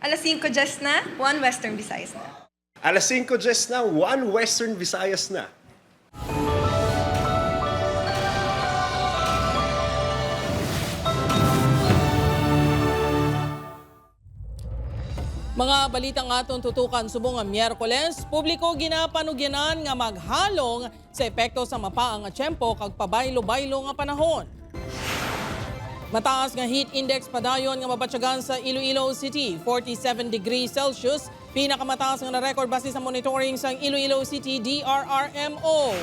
Alas 5 just na, 1 Western Visayas na. Alas 5 just na, 1 Western Visayas na. Mga balitang atong tutukan subong nga Miyerkules, publiko ginapanugyanan nga maghalong sa epekto sa mapaang nga tiyempo kag pabaylo-baylo nga panahon. Mataas nga heat index padayon nga mabatyagan sa Iloilo City, 47 degrees Celsius, pinakamataas nga na-record base sa monitoring sang Iloilo City DRRMO.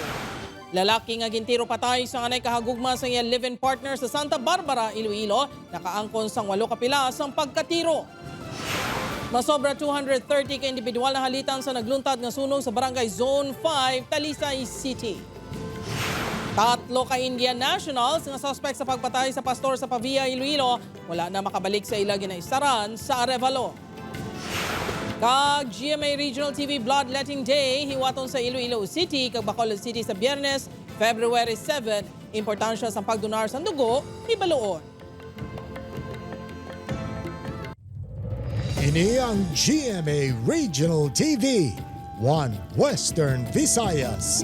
Lalaki nga gintiro patay sa kanay kahagugma sa iya live-in partner sa Santa Barbara, Iloilo, nakaangkon sang 8 kapila sang pagkatiro. Masobra 230 ka individual na halitan sa nagluntad nga sunog sa Barangay Zone 5, Talisay City. 3 ka Indian nationals nga suspect sa pagpatay sa pastor sa Pavia, Iloilo, wala na makabalik sa ila ginaisaran sa Arevalo. Kag GMA Regional TV Bloodletting Day, hiwaton sa Iloilo City, kag Bacolod City sa Biyernes, February 7, importansya sa pagdonar sa dugo, ibaluon. Ini ang GMA Regional TV, 1 Western Visayas.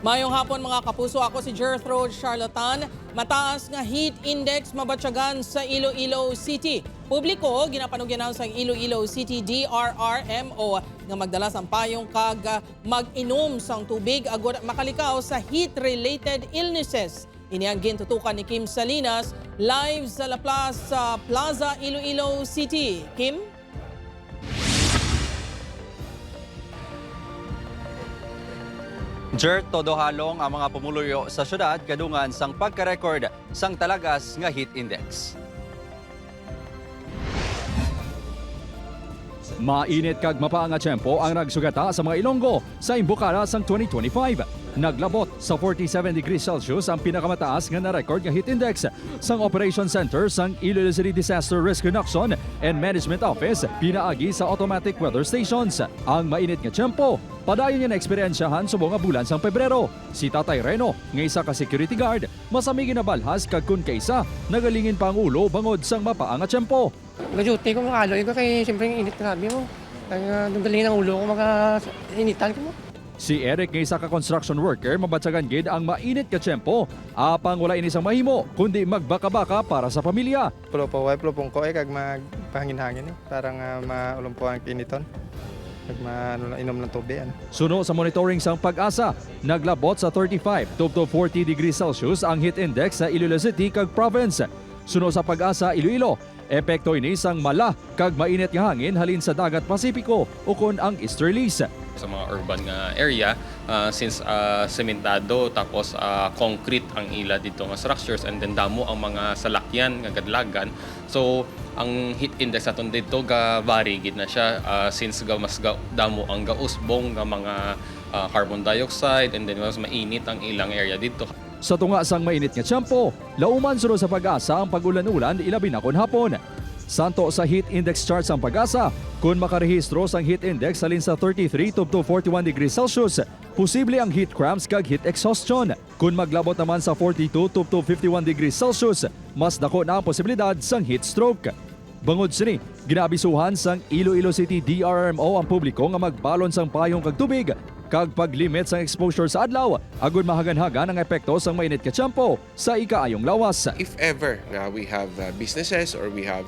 Mayong hapon mga kapuso, ako si Gertrude Charlatan. Mataas nga heat index mabatyagan sa Iloilo City. Publiko, ginapanugyanan sa Iloilo City DRRMO nga magdala sang payong kag mag-inom sang tubig agud makalikaw sa heat-related illnesses. Ini ang gintutukan ni Kim Salinas live sa La Plaza, Iloilo City. Kim? Jer, todo halong ang mga pumuluyo sa syudad kadungan sang pagka-record sang talagas nga heat index. Mainit kag mapaang nga tiyempo ang nagsugata sa mga Ilonggo sa imbukara sang 2025. Naglabot sa 47 degrees Celsius ang pinakamataas nga na-record nga heat index sang Operation Center sang Iloilo City Disaster Risk Reduction and Management Office pinaagi sa automatic weather stations. Ang mainit nga tiyempo, padayon niya na eksperyensyahan subong nga bulan sang Pebrero. Si Tatay Reno, nga isa ka security guard, masami ginabalhas kag kun kaysa nagalingin pa ang ulo bangod sang mapaang nga tiyempo. Maduty ko makaloy ko kay siyempre init grabe mo. Kaya nagaling ng ulo ko initan ko mo. Si Eric nga isa ka construction worker mabatsagan gid ang mainit ka tiyempo. Apang wala ini sang mahimo kundi magbaka-baka para sa pamilya. Pulupaway pulupong ko kag magpahangin-hangin para nga maulumpo ang kiniton. Kag inom ng tubig. Suno sa monitoring sang Pag-asa, naglabot sa 35 to 40 degrees Celsius ang heat index sa Iloilo City kag province. Suno sa Pag-asa Iloilo, epekto ini sang mala kag mainit nga hangin halin sa dagat Pasipiko ukon ang easterlies. Sa mga urban nga area, since sementado tapos concrete ang ila dito nga structures and then damo ang mga salakyan nga kadlagan. So ang heat index naton dito ga vary gid na siya since mas damo ang gausbong nga mga carbon dioxide and then mas mainit ang ilang area dito. Sa tunga sang mainit nga tiyempo, lauman sunod sa Pag-asa ang pag-ulan-ulan ilabi na kon hapon. Santo sa heat index chart sang Pag-asa, kung makarehistro sang heat index halin sa 33 to 41 degrees Celsius, posible ang heat cramps kag heat exhaustion. Kung maglabot naman sa 42 to 51 degrees Celsius, mas dako na ang posibilidad sang heat stroke. Bangod sini, ginaabisuhan sang Iloilo City DRRMO ang publiko nga magbalon sang payong kag tubig kag paglimit sang exposure sa adlaw agud mahagan-hagan ang epekto sang mainit ka tiyempo sa ikaayong lawas. If ever we have businesses or we have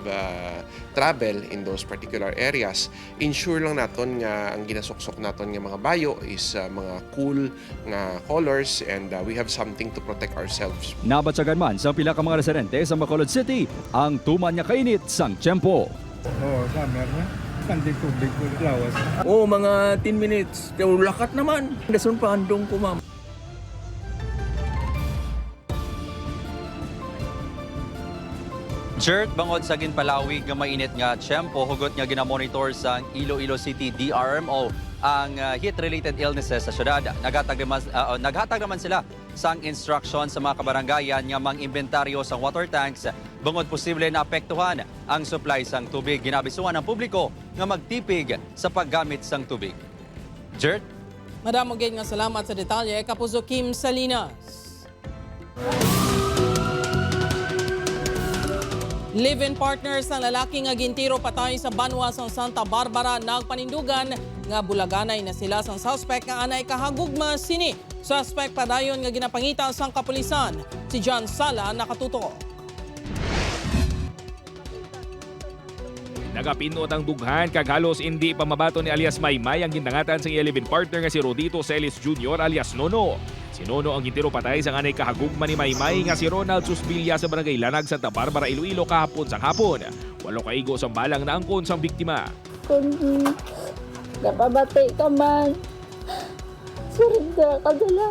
travel in those particular areas, ensure lang naton nga ang ginasuksok naton nga mga bayo is mga cool nga colors and we have something to protect ourselves. Nabatsagan man sa pila ka mga residente sa Bacolod City ang tuman nga kainit sang tiyempo. Summer na. Kandi tubig ko lawas. Mga 10 minutes. Pero lakat naman. Dasun pa handong ko, ma'am. Jert, bangod sa ginpalawig nga mainit nga tiyempo, hugot nga ginamonitor sa Iloilo City DRRMO ang heat-related illnesses sa syudad. Naghatag naman sila sang instruction sa mga kabarangayan nga mang-inventaryo sa water tanks bangod posible na apektuhan ang supply sang tubig. Ginabisuhan ng publiko nga magtipig sa paggamit sang tubig. Jert? Madamo gid nga salamat sa detalye, Kapuso Kim Salinas. Live-in partners ng lalaki nga gintiro patay sa banwa sa Santa Barbara nagpanindugan nga bulaganay na sila sang suspect nga anay kahagugma sini. Suspect padayon nga ginapangita sang kapulisan. Si John Sala nakatuto. Nagapinot ang dughan kag halos hindi pa mabato ni alias Maymay ang gindangatan sa iya live-in partner nga si Rodito Celis Jr. alias Nono. Si Nono ang gintiro patay sa anay kahagugma ni Maymay nga si Ronald Susbilia sa barangay Lanag, Santa Barbara, Iloilo kahapon sang hapon. 8 kaigo sang balang naangkon sang biktima. Kung napabatay ka man, surrender ka dala.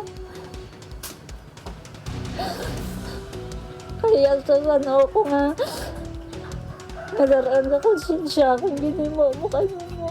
Kaya sa sana ko nga, nadaraan ka konsensya kung ginimo mo kayo mo.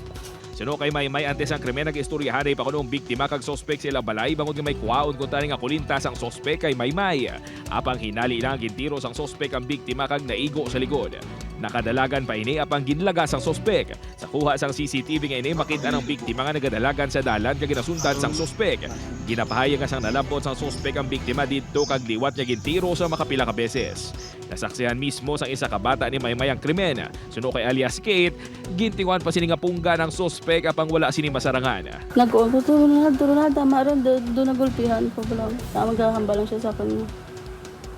Suno kay Maymay antes ang krimen nag-istoryahan ay pa kunong biktima kag sospek sila balay bangod nga may kuwaon kung tani nga kulintas ang sospek kay Maymay. Apang hinali ilang gintiro sang sospek ang biktima kag naigo sa likod. Nakadalagan pa ini apang ginlagas ang sospek. Sa kuha sang CCTV nga ini makita ng biktima nga nagadalagan sa dalan kag ginasundan sang sospek. Ginapahayag nga sang nalambot sang sospek ang biktima didto kag liwat niya gintiro sa makapila ka beses. Nasaksihan mismo sang isa ka bata ni Maymay ang krimen. Suno kay alias Kate, gintinguan pa sini nga pungga ng sospek apang wala sini masarangan. Nag-uwan ko, turunad, tama rin, doon nagulpihan ko ba lang. Maghahamba lang siya sa akin.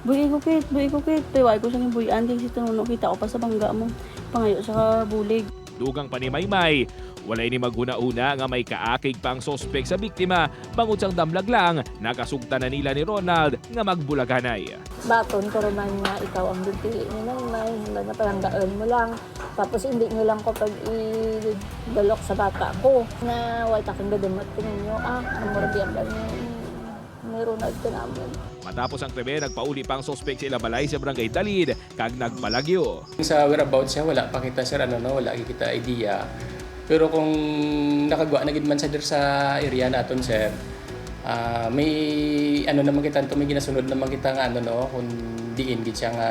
Buhay ko, Kate. Teway ko siyang buyan, kasi tinunok kita ko pa sa bangga mo. Pangayo sa bulig. Dugang pa ni Maymay, walay ni maghuna-una nga may kaakig pang sospek sa biktima, bangod sang damlag lang, nakasugta na nila ni Ronald nga magbulaganay. Baton ko naman nga ikaw ang dutili ni Maymay, na napalanggaan mo lang. Tapos hindi nyo lang ko pag i-dalok sa bata ko. Na white aking gadamat ko ninyo, namurbiyan lang ni Ronald ka naman. Matapos ang krimen, nagpauli pang sospek sa Ilabalay sa barangay Dalid, kag nagpalagyo. Sa whereabouts siya, wala pa kita sir, wala kita idea. Pero kung nakagawa na gid man sa area naton sir, may naman kita may ginasunod naman kita nga kung diin gid siya nga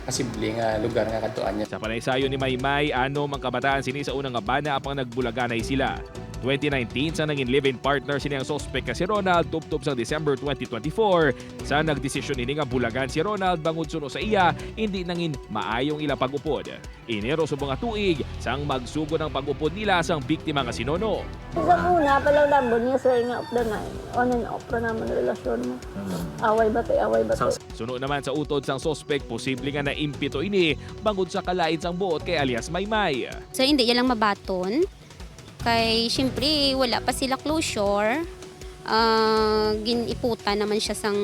posible nga lugar nga kadtuan niya. Sa panaysayo ni Maymay, mang kabataan sini sa unang nga bana apang nagbulaganay sila. 2019 sa naging live-in partner sini ang sospek nga si Ronald tubtob sa December 2024 sa nagdesisyon ini nga bulagan si Ronald bangod suno sa iya hindi nangin maayong ila pag-upod. Enero sa mga tuig sang magsugo ng pag-upod nila sang biktima nga si Nono. Sa una, palawlambon niya sir nga off the night. On and off na naman relasyon mo. Away batay. Suno naman sa utod sang sospek, posible nga naimpito ini bangod sa kalaid sang buot kay alias Maymay. So hindi niya lang mabaton. Kay siyempre wala pa sila closure. Giniputa naman siya sang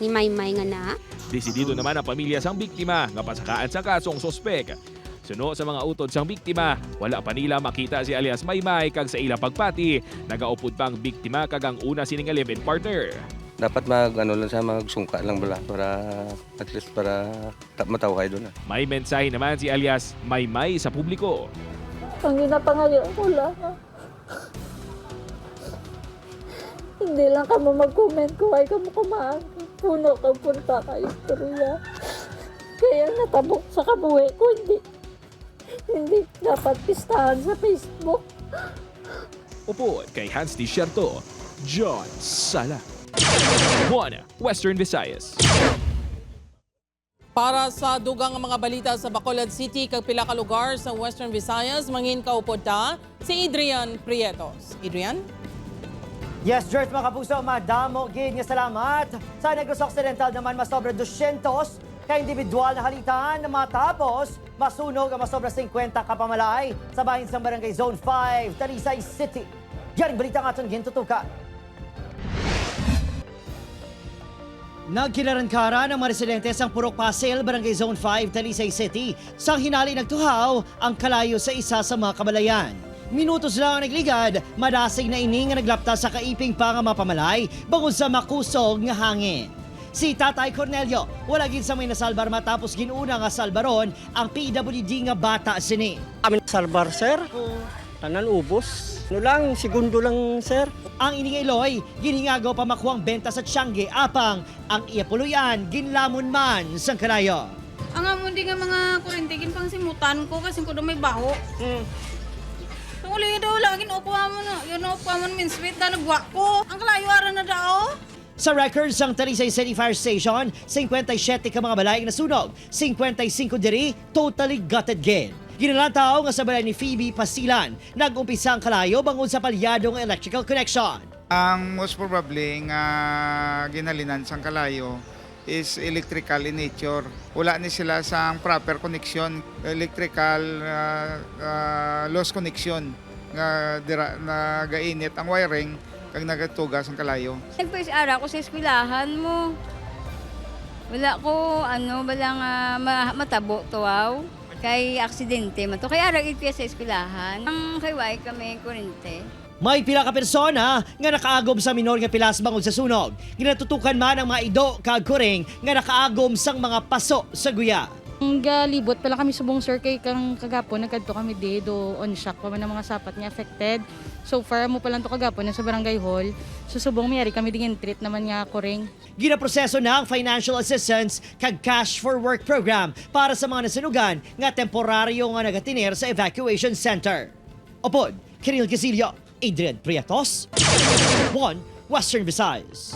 ni Maymay nga na. Desidido naman ang pamilya sang biktima nga pasakaan sa kasong sospek. Suno sa mga utod sang biktima, wala pa nila makita si alias Maymay kag sa ila pagpati, nagaupod pa ang biktima kag ang una sining live-in partner. Dapat magsungka lang bala para at least para mataw kayo doon. May mensahe naman si alias Maymay sa publiko. Ang ginapangayon ko lang. Hindi lang ka mo mag-comment ko ay ka mo kumaan. Puno ka punta ka istorya. Kaya natabok sa kabuhi ko. Hindi dapat pistahan sa Facebook. Upo kay Hans Desierto, John Sala. 1 Western Visayas. Para sa dugang mga balita sa Bacolod City kag pila ka lugar sa Western Visayas, mangin kaupod ta si Adrian Prietos. Adrian? Yes, George, mga kapuso, madamo gid nga salamat. Sa Negros Occidental naman, mas sobra 200 ka individual na halitan matapos masunog ang mas sobra 50 kapamalay sa bahin sa Barangay Zone 5, Talisay City. Yaring balita nga itong gintutukan. Nagkinarangkara ng mga residente sang Purok Pasel, Barangay Zone 5, Talisay City. Sang hinali nagtuhaw ang kalayo sa isa sa mga kabalayan. Minutos lang ang nagligad, madasig na ini nga naglapta sa kaiping pa nga mapamalay bangod sa makusog nga hangin. Si Tatay Cornelio, wala gid sa may nasalbar matapos ginuna nga salbaron ang PWD nga bata sini. Amin salbar, sir. Tanan ubos. Segundo lang, sir. Ang ining Eloy, ginhingagaw pa makuhang benta sa Tiangge, apang ang iapuluyan, ginlamon man sa kalayo. Ang amon di nga mga kurintigin pang simutan ko kasi ko may baho. Uli daw lagi okuha mo na. Yun okuha mo min sweet na nagwa ko. Ang kalayo ara na daw. Sa records ang Talisay City Fire Station, 57 ka mga balay na sunog, 55 diri totally gutted gid. Ginalantaw nga sa balay ni Phoebe Pasilan, nag-umpisa ang kalayo bangod sa palyadong electrical connection. Ang most probably nga ginalinan sang kalayo is electrical in nature. Wala ni sila sang proper connection, electrical loss connection nga gainit ang wiring kag nagatugas ang kalayo. Nagpais-ara ko sa eskwelahan mo. Wala ko, wala nga matabo to, wow. Kay aksidente man to. Kaya arag ipya sa eskwelahan. Ang kayway kami kurente. May pila ka persona nga nakaagom sa minor nga pilas bangod sa sunog. Ginatutukan man ang mga ido kag kuring nga nakaagom sang mga paso sa guya. Ang galibot pala kami subong sir kay kang kagapon nagkadto kami do on shock pa man ang mga sapat niya affected. So far mo pa lang to kagapon sa barangay hall. Susubong miyari kami dingin treat naman nga kuring. Ginaproseso na ang financial assistance kag cash for work program para sa mga nasunugan nga temporaryo nga nagatinir sa evacuation center. Opod, Kiril Gasilio, Adrian Prietos, 1 Western Visayas.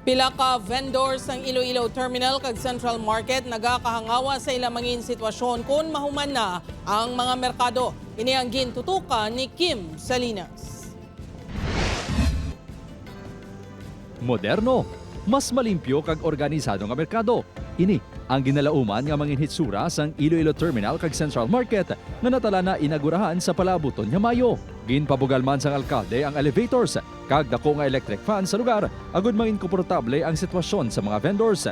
Pila ka vendors ng Iloilo Terminal kag Central Market nagakahangawa sa ilang mangin sitwasyon kung mahuman na ang mga merkado. Ini ang gintutukan ni Kim Salinas. Moderno, mas malimpyo kag organisado nga merkado. Ini ang ginalauman nga mangin hitsura sang Iloilo Terminal kag Central Market nga natala na inagurahan sa palabuton nga Mayo. Ginpabugal man sang alkalde ang elevators kag dako nga electric fan sa lugar agud mangin komportable ang sitwasyon sa mga vendors.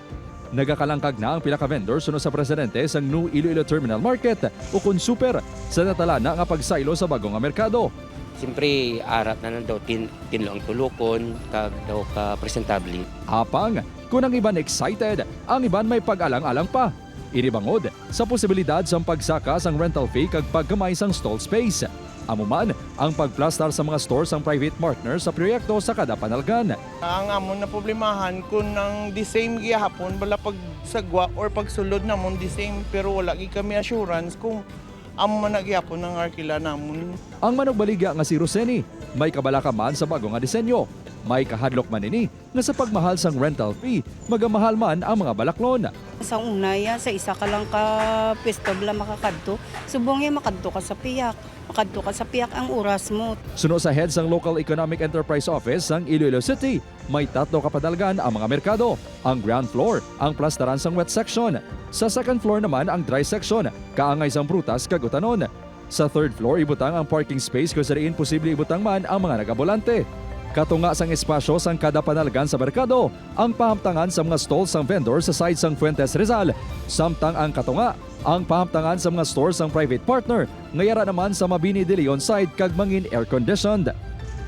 Nagakalangkag na ang pila ka vendors suno sa presidente sang New Iloilo Terminal Market o kun super sa natala na nga pagsaylo sa bagong nga merkado. Siyempre, arat na daw tinlo ang tulokon, kag daw ka presentable. Apang, kung ang iban excited, ang iban may pag-alang-alang pa. Inibangod sa posibilidad sa pagsaka sang rental fee kag paggamay sang stall space. Amuman ang pagplastar sa mga stores ang private partner sa proyekto sa kada panalgan. Ang amon na problemahan kung ang the same gihapon bala pagsagwa or pagsulod namon the same pero wala gi kami assurance kung amo man nagyapon ng arkila namon. Ang manugbaligya nga si Roseni, may kabalaka man sa bago nga disenyo. May kahadlok man ini nga sa pagmahal sang rental fee, magamahal man ang mga balaklon. Sa unaya, sa isa ka lang ka pwesto bala makakadto, subong yung makadto ka sa piyak. Makadto ka sa piyak ang oras mo. Suno sa head sang Local Economic Enterprise Office sang Iloilo City, may 3 kapadalgan ang mga merkado. Ang ground floor, ang plastaran sang wet section. Sa second floor naman ang dry section, kaangay sang prutas kag utanon. Sa third floor, ibutang ang parking space kung sariin posible ibutang man ang mga nagabolante. Katunga sang espasyo sang kada panalgan sa merkado, ang pahamtangan sa mga stalls sang vendor sa side sang Fuentes Rizal, samtang ang katunga, ang pahamtangan sa mga stores sang private partner, ngayara naman sa Mabini de Leon side kag mangin air-conditioned.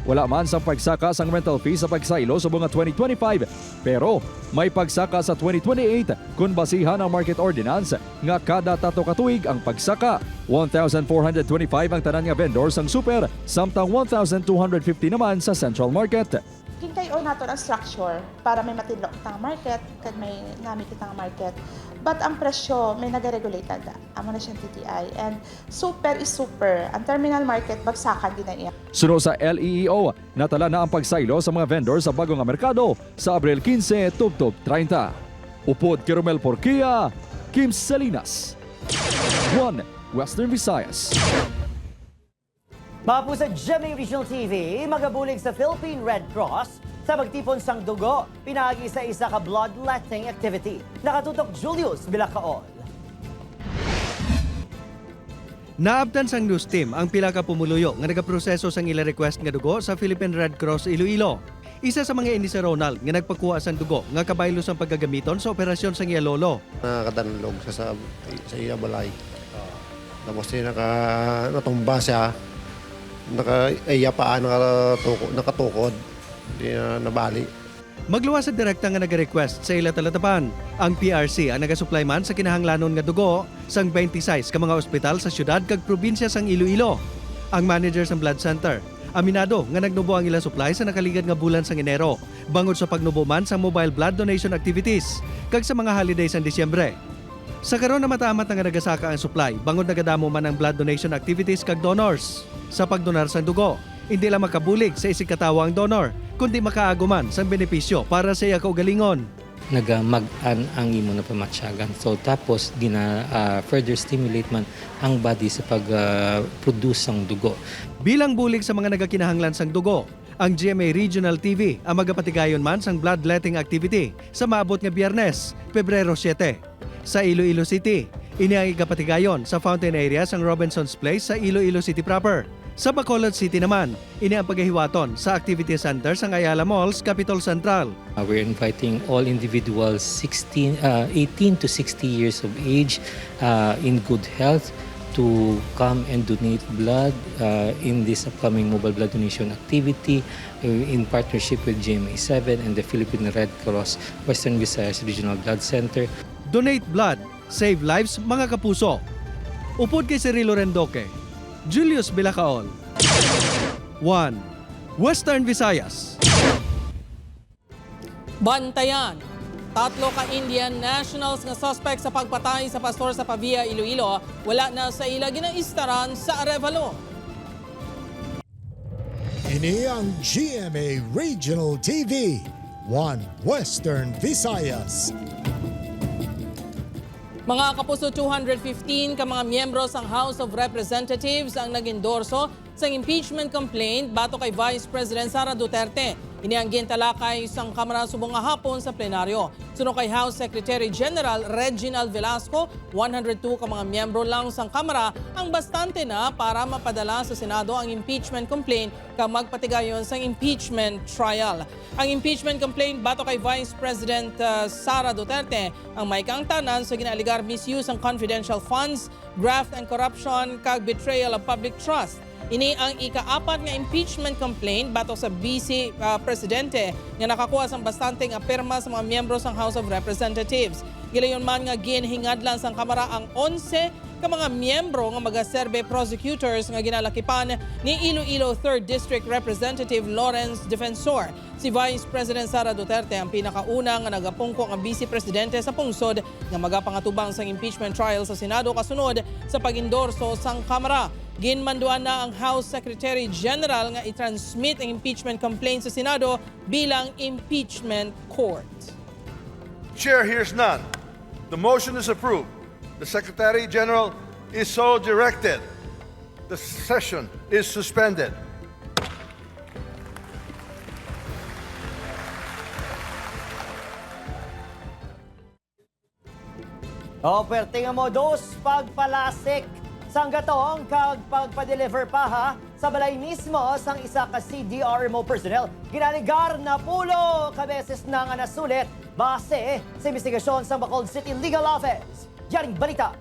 Wala man sa pagsaka sang rental fee sa pagsaylo sa bunga 2025, pero may pagsaka sa 2028 kung basihan ang market ordinance nga kada 3 ka tuig ang pagsaka. 1,425 ang tanan nga vendors ang super, samtang 1,250 naman sa Central Market. Kinkayo nato ang structure para may matidlok itang market kag may namit itang market. But ang presyo may nagaregulated amo na siyang TTI and super is super. Ang terminal market bagsakan din na iya. Suno sa LEEO, natala na ang pagsaylo sa mga vendors sa bagong nga merkado sa Abril 15 tubtob 30. Upod kay Romel Porquia, Kim Salinas, 1 Western Visayas. Mga po sa GMA Regional TV, magabulig sa Philippine Red Cross sa magtipon sang dugo, pinagi sa isa ka bloodletting activity. Nakatutok Julius Bilacaol. Naabtan sang news team ang pila ka pumuluyo nga nagaproseso sang ila request nga dugo sa Philippine Red Cross Iloilo. Isa sa mga ini si Ronald nga nagpakuha sang dugo nga kabaylo sang paggagamiton sa operasyon sang iya lolo. Nakadanlog sa iya balay. Tapos natumba siya. Iya pa nakatukod. Hindi na nabali. Magluwas sa direkta nga nag-request sa ila talatapan. Ang PRC ang nagasupply man sa kinahanglanon nga dugo sang 26 ka mga ospital sa syudad kag probinsya sang Iloilo. Ang manager sang blood center aminado nga nagnubo ang ila supply sa nakaligad nga bulan sang Enero bangod sa pagnubo man sa mobile blood donation activities kag sa mga holidays sang Disyembre. Sa karon na mataamat nga nagasaka ang supply bangod nagadamo man ang blood donation activities kag donors sa pagdonar sang dugo. hindi lang makabulig sa isikatawa ang donor, kundi makaaguman sa benepisyo para sa iya kaugalingon. Nagamag-an ang imo na pamatsyagan. So tapos further stimulate man ang body sa pag-produce ng dugo. Bilang bulig sa mga nagakinahanglan sang dugo, ang GMA Regional TV ang magapatigayon man sang bloodletting activity sa maabot nga Biyernes, Pebrero 7. Sa Iloilo City, ini ang igapatigayon sa fountain area sang Robinson's Place sa Iloilo City proper. Sa Bacolod City naman, ini ang paghihiwaton sa activity center sa Ayala Malls, Capitol Central. We're inviting all individuals 18 to 60 years of age in good health to come and donate blood in this upcoming mobile blood donation activity in partnership with GMA7 and the Philippine Red Cross Western Visayas Regional Blood Center. Donate blood, save lives mga kapuso. Upod kay Cirilo Rendoque, Julius Bilacaol. 1. Western Visayas. Bantayan. 3 ka-Indian nationals nga suspect sa pagpatay sa pastor sa Pavia, Iloilo, wala na sa ila ginaistaran sa Arevalo. Ini ang GMA Regional TV, 1 Western Visayas. Mga kapuso, 215 ka mga miyembro sang House of Representatives ang nag-endorso sa impeachment complaint bato kay Vice President Sara Duterte. Inianggin talakay sang Kamara subong nga hapon sa plenaryo. Suno kay House Secretary General Reginald Velasco, 102 ka mga miyembro lang sang Kamara ang bastante na para mapadala sa Senado ang impeachment complaint ka magpatigayon sang impeachment trial. Ang impeachment complaint bato kay Vice President Sara Duterte ang may kaangtanan sa ginaaligar misuse ng confidential funds, graft and corruption kag betrayal of public trust. Ini ang ika-4 nga impeachment complaint bato sa Vice Presidente nga nakakuha sang bastante nga pirma sa mga miyembro sang House of Representatives. Gilayon man nga ginhingadlan sang Kamara ang 11 ka mga miyembro nga magaserbe prosecutors nga ginalakipan ni Iloilo 3rd District Representative Lawrence Defensor. Si Vice President Sara Duterte ang pinakauna nga nagapungko ang Vice Presidente sa pungsod nga magapangatubang sang impeachment trial sa Senado kasunod sa pag-endorso sang Kamara. Ginmanduan na ang House Secretary General nga i-transmit ang impeachment complaint sa Senado bilang impeachment court. Chair hears none. The motion is approved. The Secretary General is so directed. The session is suspended. O, pertingan mo dos pagpalasik sang gatong kag pagpa-deliver pa ha sa balay mismo sang isa ka CDRMO personnel ginaligar na pulo ka beses na nga nasulit base sa investigasyon sa Bacolod City Legal Office. Yaring balita.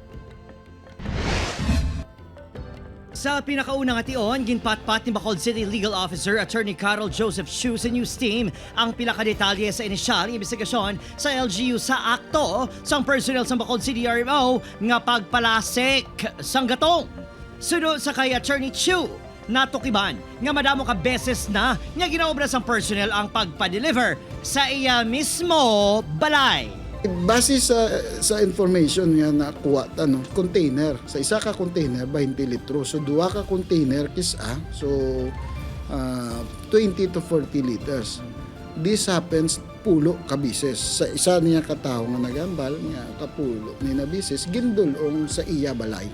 Sa pinakaunang ation, ginpatpat ni Bacolod City Legal Officer Attorney Carol Joseph Chu sa news team ang pinakadetalye sa inisyal ng investigasyon sa LGU sa akto sang personnel sa Bacolod City RMO nga pagpalasik sang gatong. Sunod sa kay Attorney Chu, natukiban nga madamo ka beses na nga ginaobra sang personnel ang pagpa-deliver sa iya mismo balay. Base sa information nga nakuha container sa isa ka container 20 litro, so duha ka container kisa, so 20 to 40 liters. This happens pulo ka bises sa isa niya katawo nga nagambal nga kapulo ni na bises gindulong sa iya balay.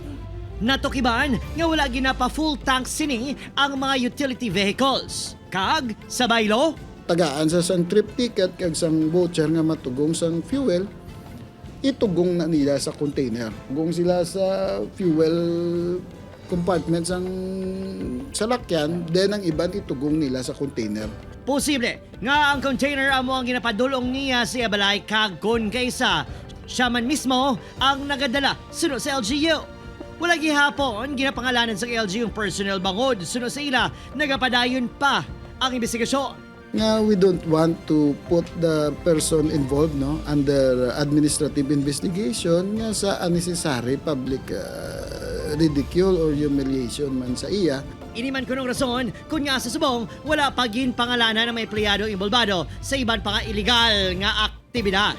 Natukiban nga wala ginapa full tank sini ang mga utility vehicles. Kag sa baylo, tagaan sa sang trip ticket kag sang voucher nga matugong sang fuel, itugong na nila sa container. Gong sila sa fuel compartment sang salakyan, then ang iban itugong nila sa container. Posible nga ang container amo ang ginapadulong niya sa balay kag kun kaysa siya man mismo ang nagadala sunod sa LGU. Wala gihapon ginapangalanan sa LGU yung personnel bangod sunod sa ila nagapadayon pa ang investigasyon. Nga we don't want to put the person involved under administrative investigation nga sa unnecessary public ridicule or humiliation man sa iya. Iniman ko ng rason kung nga sa subong wala pagin pangalanan ng may empleyado involvado sa iban pa nga illegal nga aktibidad.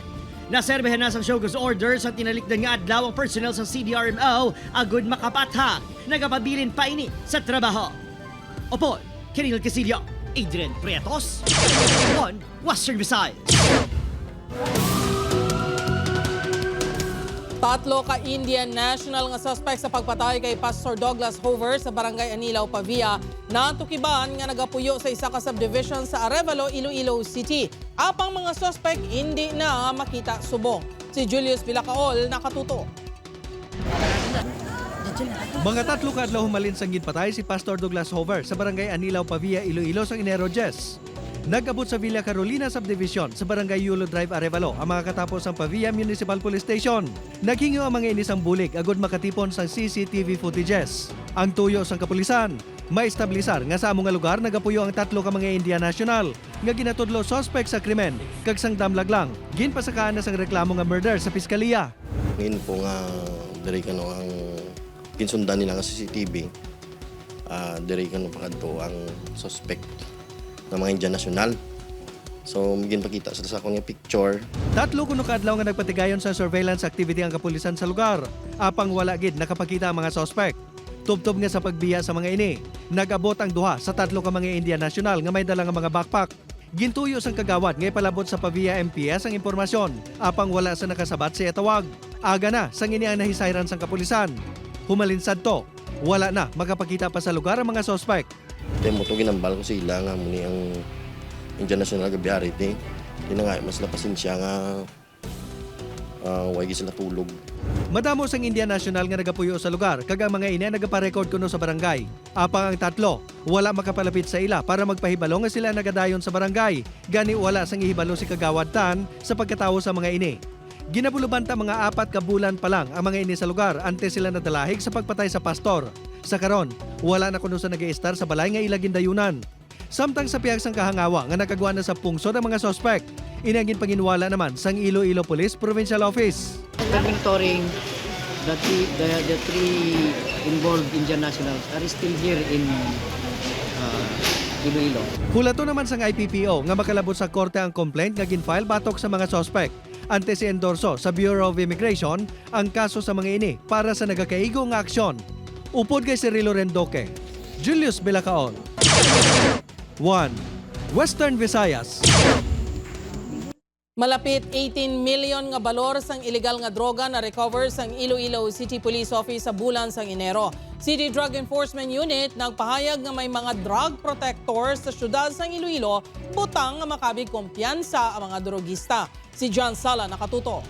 Naserbehan na sang show cause order sa tinalikdan nga adlaw ang personnel sa CDRMO agud makapathak nagapabilin pa ini sa trabaho. Opo, Kiril Casillo, Adrian Prietos, One Western Visayas. Tatlo ka Indian national nga suspect sa pagpatay kay Pastor Douglas Hover sa Barangay Anilaw, Pavia natukiban nga nagapuyo sa isa ka subdivision sa Arevalo, Iloilo City. Apang mga suspect hindi na makita subong. Si Julius Villacaol nakatuto. Mga 3 kaadlaw humalin sang ginpatay si Pastor Douglas Hover sa Barangay Anilaw, Pavia, Iloilo sang Enero 10. Nag-abot sa Villa Carolina Subdivision sa Barangay Yulo Drive, Arevalo ang mga katapos ang Pavia Municipal Police Station. Naghingo ang mga inisang bulig agod makatipon sang CCTV footages. Ang tuyo sang kapulisan, maestablisar nga sa among nga lugar nagapuyo ang 3 ka mga Indian national nga ginatudlo suspect sa krimen kag sang damlag lang. Ginpasakaan na sang reklamo nga murder sa piskalya. Ngayon po nga diri kano ang kinsundan nila nga CCTV. Diri kano pakadto ang suspect ng mga Indian national. So, maging pakita sa akong picture. 3 kuno kaadlaw nga nagpatigayon sa surveillance activity ang kapulisan sa lugar. Apang wala gid nakapakita ang mga suspect. Tubtob nga sa pagbiya sa mga ini. Nag-abot ang duha sa 3 ka mga Indian national nga may dala nga mga backpack. Gintuyo sang kagawad nga ipalabot sa Pavia MPS ang impormasyon. Apang wala sa nakasabat sa etawag. Aga na sang ini ang nahisayran sang kapulisan. Humalinsad to. Wala na makapakita pa sa lugar ang mga suspect. Temo to ginambal ko sila nga muni ang Indian National Gabihari ti. Tinangay mas la pasensya nga way sila tulog. Madamo sang Indian National nga nagapuyo sa lugar kag ang mga ina nagaparecord kuno sa barangay. Apang ang 3 wala makapalapit sa ila para magpahibalo nga sila nagadayon sa barangay. Gani wala sang ihibalo si Kagawad Tan sa pagkatawo sa mga ini. Ginabuluban ta mga 4 ka bulan pa lang ang mga ini sa lugar ante sila nadalahig sa pagpatay sa pastor. Sa karon, wala na kuno sa nag-i-star sa balay nga ilagin dayunan. Samtang sa pihag sang kahangawa nga nagagwa na sa pungsod ang mga suspect, inagin panginwala naman sang Iloilo Police Provincial Office. Monitoring that the 3 involved Indian nationals are still here in Iloilo. Hulato naman sang IPPO nga makalabot sa korte ang complaint nga ginfile batok sa mga suspect. Ante si endorso sa Bureau of Immigration ang kaso sa mga ini para sa nagakaigo nga aksyon. Upod kay Cirilo Rendoque, Julius Villacaol, One Western Visayas. Malapit 18 million nga balor sang illegal nga droga na recover sang Iloilo City Police Office sa bulan sang Enero. City Drug Enforcement Unit nagpahayag nga may mga drug protectors sa syudad sang Iloilo butang nga makabig kumpiyansa ang mga drogista. Si John Sala nakatuto.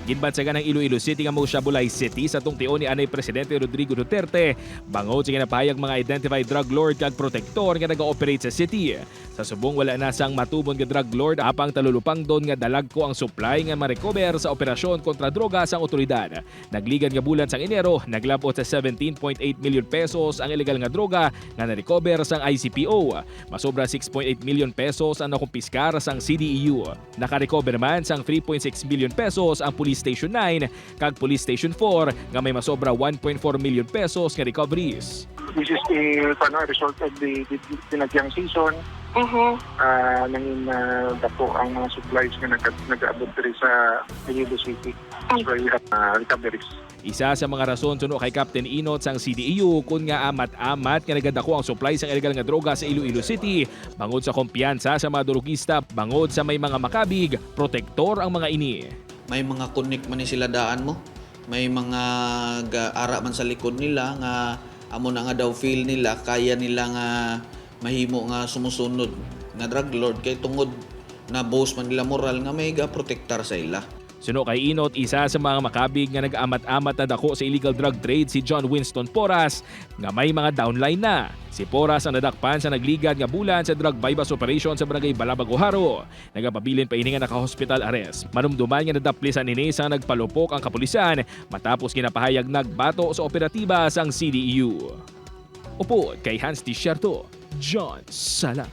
Ginbansagan ng Iloilo City nga Mosha Bulay City sa tungtio ni Anay Presidente Rodrigo Duterte. Bangod sa ginapahayag mga identified drug lord kag protector nga nag-ooperate sa city. Sa subong wala na sang matubon nga drug lord apang talulupang doon nga dalag ko ang supply nga ma-recover sa operasyon kontra droga sang otoridad. Nagligan nga bulan sang Enero, naglabot sa 17.8 million pesos ang illegal nga droga nga na-recover sang ICPO. Masobra 6.8 million pesos ang nakumpiskar sang CDEU. Naka-recover man sang 3.6 million pesos ang Police Station 9 kag Police Station 4 nga may masobra 1.4 million pesos nga recoveries. This is a result of the pinagyang season. Nangin dapo ang mga supplies nga nag-abot diri sa Iloilo City. So we have recoveries. Isa sa mga rason suno kay Captain Inot sang CDEU kun nga amat-amat nga nagadako ang supply sang illegal nga droga sa Iloilo City bangod sa kumpiyansa sa mga drogista, bangod sa may mga makabig, protektor ang mga ini. May mga connect man ni sila daan mo. May mga ara man sa likod nila nga amo na nga daw feel nila kaya nila nga mahimo nga sumusunod nga drug lord kay tungod na boss man nila moral nga may ga-protektar sa ila. Suno kay Inot, isa sa mga makabig nga nag-amat-amat na dako sa illegal drug trade si John Winston Porras nga may mga downline na. Si Porras ang nadakpan sa nagligad nga bulan sa drug bypass operation sa barangay Balabagoharo. Nagapabilin pa ini nga naka-hospital arrest. Manumduman nga nadaplisan nini sa nagpalupok ang kapulisan matapos kinapahayag nagbato sa operatiba sang CDEU. Upo kay Hans Tisierto, John Sala.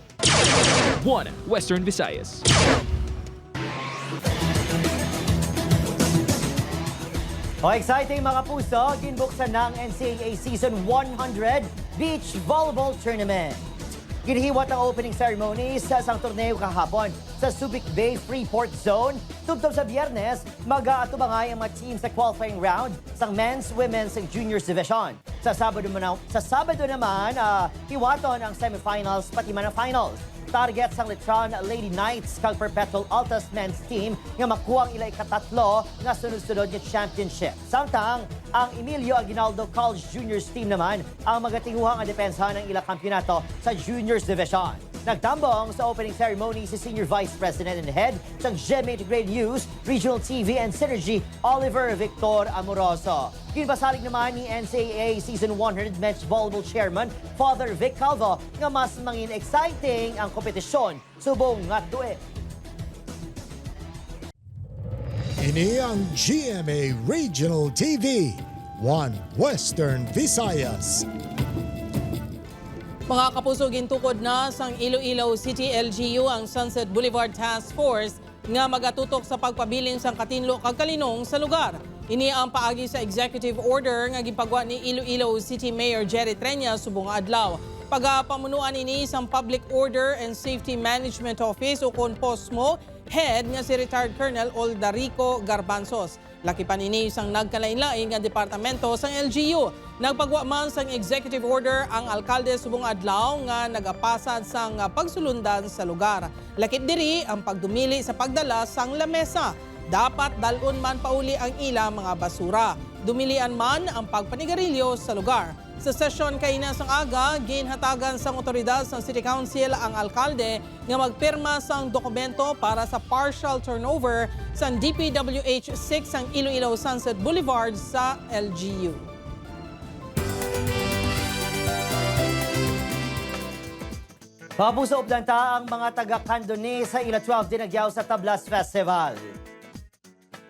One Western Visayas. O exciting mga puso, ginbuksan ng NCAA Season 100 Beach Volleyball Tournament. Ginihiwat ang opening ceremony sa isang torneo kahapon sa Subic Bay Freeport Zone. Tugtog sa Biyernes, mag-aatubangay ang mga teams sa qualifying round sa men's, women's, and juniors division. Sa Sabado naman, hiwaton ang semifinals pati man ang finals. Target sang Letron Lady Knights kag Perpetual Altas men's team nga makuha ang ilay katatlo nga sunod-sunod nga championship. Samtang ang Emilio Aguinaldo College Juniors team naman ang magatinguhang ang depensa ng ilang kampyonato sa juniors division. Nagtambong sa opening ceremony si Senior Vice President and Head ng GMA Integrated News, Regional TV and Synergy, Oliver Victor Amoroso. Kinabasalig naman ni NCAA Season 100 Men's Volleyball Chairman, Father Vic Calvo, nga mas mangin exciting ang kompetisyon subong nga tuig. Ini ang GMA Regional TV, One Western Visayas. Mga kapuso, gintukod na sang Iloilo City LGU ang Sunset Boulevard Task Force nga magatutok sa pagpabiling sang katinlo kag kalinong sa lugar. Ini ang paagi sa executive order nga gipagwa ni Iloilo City Mayor Jerry Treña subong adlaw. Pagapamunuan ini sang Public Order and Safety Management Office o kon POSMO head nga si retired Colonel Oldarico Garbanzos. Laki pa nini sang nagkalain-lain nga departamento sang LGU. Nagpagwa man sang executive order ang alkalde subong adlaw nga nagapasad sang pagsulundan sa lugar. Lakip diri ang pagdumili sa pagdala sang lamesa. Dapat dalon man pauli ang ilang mga basura. Dumilian man ang pagpanigarilyo sa lugar. Sa sesyon kay sang aga, ginhatagan sang otoridad sang City Council ang alkalde nga magpirma sang dokumento para sa partial turnover sang DPWH 6 sang Iloilo Sunset Boulevard sa LGU. Papuso updanta ang mga taga-Candones sa Ila 12 dinagyaw sa Tablas Festival.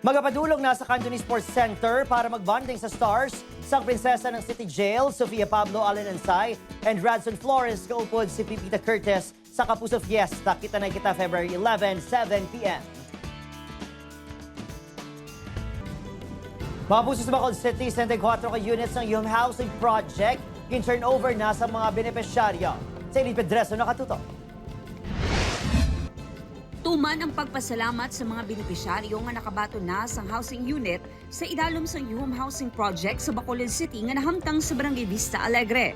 Magapadulong na sa Candones Sports Center para magbonding sa stars sang prinsesa ng City Jail, Sofia Pablo Allen Ansay, and Radson Flores, kaupod si Pipita Curtis sa Kapuso Fiesta. Kita na kita February 11, 7 p.m. Mapuso sa Bacolod City, 74 ka units ng Yung Housing Project, in-turn over na sa mga benepisyaryo. Sa Elite Pedreso nakatutok. Tuman ang pagpasalamat sa mga benepisyaryo nga nakabato na sa housing unit sa idalom sa Yung Housing Project sa Bacolod City nga nahamtang sa Barangay Vista Alegre.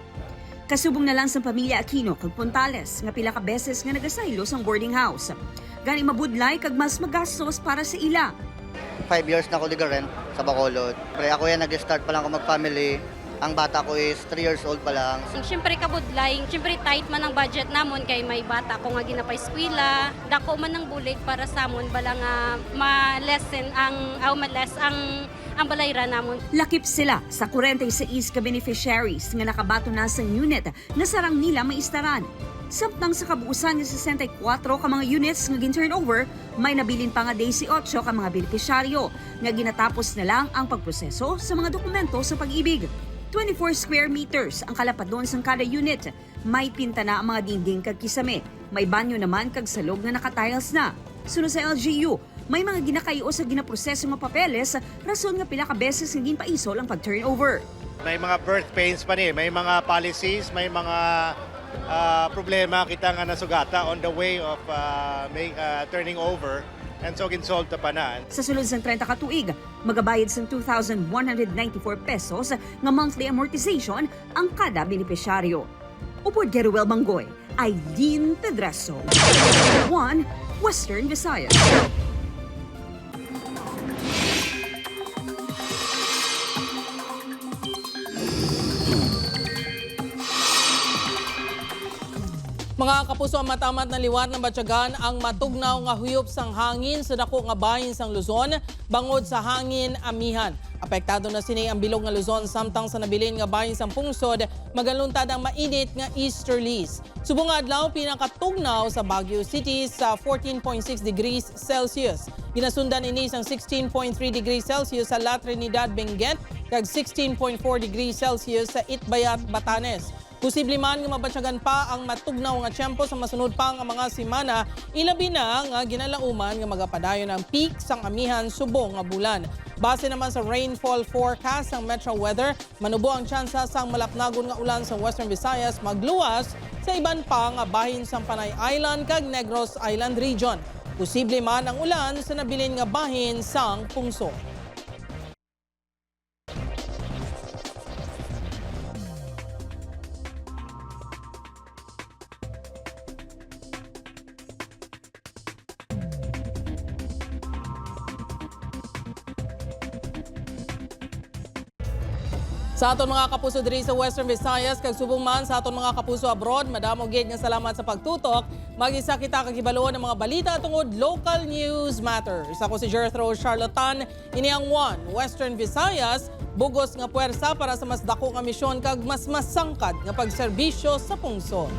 Kasubong na lang sa pamilya Aquino kag Puntales nga pila ka beses nga nagasaylo sa boarding house. Gani mabudlay kag mas magastos para sa ila. 5 years na ako liga-rent sa Bacolod. Pre ako yan nag-start pa lang ako mag-family. Ang bata ko is 3 years old pa lang. Siyempre kabudlay, siyempre tight man ang budget namon kay may bata ko nga ginapay eskwela. Dako man ang bulig para sa amon bala nga ma-lessen ang balayra namon. Lakip sila sa 46 ka beneficiaries nga nakabato na sa unit na sarang nila maistaran. Samtang sa kabuusan ng 64 ka mga units nga gin-turnover, may nabilin pa nga 18 ka mga beneficiaryo nga ginatapos na lang ang pagproseso sa mga dokumento sa pag-ibig. 24 square meters ang kalapadon sa kada unit. May pinta na ang mga dingding kag kisame. May banyo naman kag salog na nakatiles na. Sunod sa LGU, may mga ginakayo sa ginaproseso mga papeles, rason nga pila ka beses nga ginpaisol ang pag-turnover. May mga birth pains pa ni, may mga policies, may mga problema kita nga nasugata on the way of turning over. And so ginsolve ta pa na. Sa sulod ng 30 ka tuig, magabayad sa 2,194 pesos nga monthly amortization ang kada benepisyaryo. Upod Geruel Manggoy, Aileen Pedreso, One Western Visayas. Mga kapuso, ang matamat na liwat ng Batyagan ang matugnaw nga huyop sang hangin sa dako nga bahin sang Luzon bangod sa hangin amihan. Apektado na sini ang bilog nga Luzon samtang sa nabilin nga bahin sang pungsod magaluntad ang mainit nga easterlies. Subong adlaw pinakatugnaw sa Baguio City sa 14.6 degrees Celsius. Ginasundan ini sang 16.3 degrees Celsius sa La Trinidad, Benguet kag 16.4 degrees Celsius sa Itbayat, Batanes. Posible man nga mabatsyagan pa ang matugnaw nga tiyempo sa masunod pa nga mga semana, ilabi na nga ginalauman nga magapadayon ang peak sang amihan subong nga bulan. Base naman sa rainfall forecast ng Metro Weather, manubo ang tsansa sang malapnagon nga ulan sa Western Visayas magluwas sa iban pa nga bahin sa Panay Island kag Negros Island region. Posible man ang ulan sa nabilin nga bahin sang Pungsod. Sa aton mga kapuso diri sa Western Visayas kag subong man sa aton mga kapuso abroad, madamo gid nga salamat sa pagtutok. Mag-isa kita kagibalo ng mga balita tungod local news matters. Ako si Jethro Charlatan, ini ang One Western Visayas, bugos nga puwersa para sa mas dako nga misyon kag mas masangkad nga pagserbisyo sa pungsod.